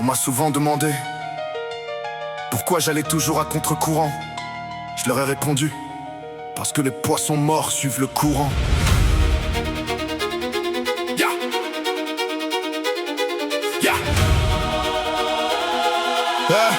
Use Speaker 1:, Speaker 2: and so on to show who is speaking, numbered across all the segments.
Speaker 1: On m'a souvent demandé pourquoi j'allais toujours à contre-courant. Je leur ai répondu: parce que les poissons morts suivent le courant. Yeah. Yeah.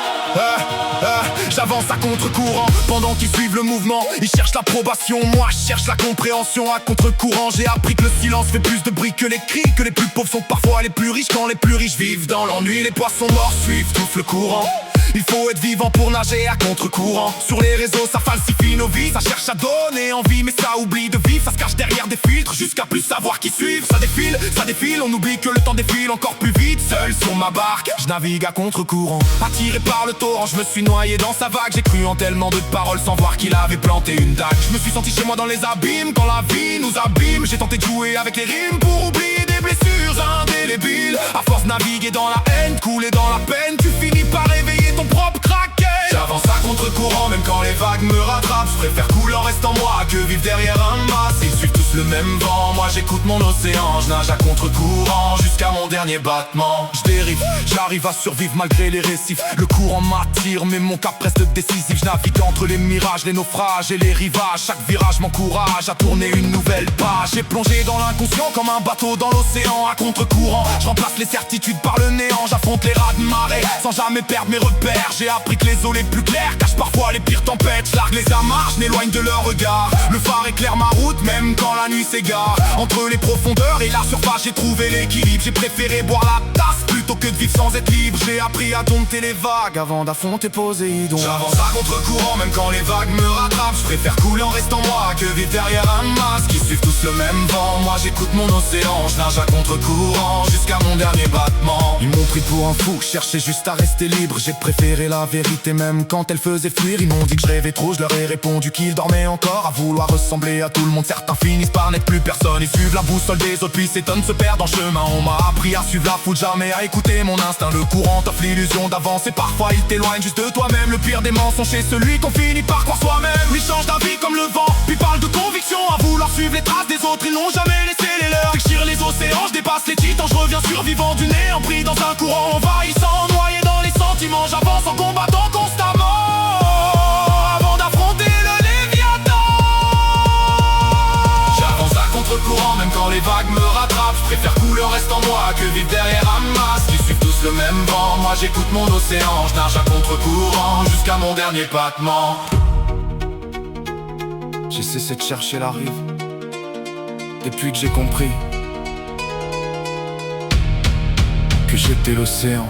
Speaker 1: J'avance à contre-courant pendant qu'ils suivent le mouvement. Ils cherchent l'approbation, moi je cherche la compréhension. À contre-courant, j'ai appris que le silence fait plus de bruit que les cris, que les plus pauvres sont parfois les plus riches. Quand les plus riches vivent dans l'ennui, les poissons morts suivent tout le courant. Il faut être vivant pour nager à contre-courant. Sur les réseaux ça falsifie nos vies, ça cherche à donner envie mais ça oublie de vivre. Ça se cache derrière des filtres jusqu'à plus savoir qui suivre. Ça défile, on oublie que le temps défile encore plus vite. Seul sur ma barque, je navigue à contre-courant. Attiré par le torrent, je me suis noyé dans sa vague. J'ai cru en tellement de paroles sans voir qu'il avait planté une dague. Je me suis senti chez moi dans les abîmes quand la vie nous abîme. J'ai tenté de jouer avec les rimes pour oublier des blessures indélébiles. À force de naviguer dans la haine, couler dans la peine, tu finis par réveiller ton propre craquet. J'avance à contre-courant même quand les vagues me rattrapent. Je préfère couler en restant moi que vivre derrière un mât. Ils suivent tous le même vent, moi j'écoute mon océan. Je nage à contre-courant jusqu'à mon dernier battement. Je dérive, j'arrive à survivre malgré les récifs. Le courant m'attire mais mon cap reste décisif. Je navigue entre les mirages, les naufrages et les rivages. Chaque virage m'encourage à tourner une nouvelle page. J'ai plongé dans l'inconscient comme un bateau dans l'océan. À contre-courant, je remplace les certitudes par le néant. J'affronte les rats de marée sans jamais perdre mes repères. J'ai appris que les eaux les plus claires cachent parfois les pires tempêtes. Je largue les amarres, je n'éloigne de leur regard. Le phare éclaire ma route même quand la nuit s'égare. Entre les profondeurs et la surface j'ai trouvé l'équilibre. J'ai préféré boire la tasse plutôt que de vivre sans être libre. J'ai appris à dompter les vagues avant d'affronter Poséidon. J'avance à contre-courant même quand les vagues me rattrapent. Je préfère couler en restant moi que vivre derrière un masque. Ils suivent tous le même vent, moi j'écoute mon océan. Je nage à contre-courant jusqu'à mon dernier battement. Ils m'ont pris pour un fou, cherchais juste à rester libre. J'ai préféré la vérité même quand elle faisait fuir. Ils m'ont dit que je rêvais trop, je leur ai répondu qu'ils dormaient encore. À vouloir ressembler à tout le monde, certains finissent par n'être plus personne. Ils suivent la boussole des autres puis s'étonnent, se perdent en chemin. On m'a appris à suivre la foule, jamais à écouter mon instinct. Le courant t'offre l'illusion d'avancer, parfois il t'éloigne juste de toi-même. Le pire des mensonges c'est celui qu'on finit par croire soi-même. Ils changent d'avis comme le vent, puis parlent de conviction. À vouloir suivre les traces des autres, ils n'ont jamais laissé les leurs. Déchire les océans, je dépasse les titans, je reviens survivant du néant. Pris dans un courant envahissant, noyé dans les sentiments. J'avance en combattant constamment avant d'affronter le Léviathan. J'avance à contre-courant même quand les vagues me rattrapent. Je préfère couler en restant moi que vivre derrière un masque. Ils suivent tous le même vent, moi j'écoute mon océan. Je nage à contre-courant jusqu'à mon dernier battement. J'ai cessé de chercher la rive depuis que j'ai compris que j'étais l'océan.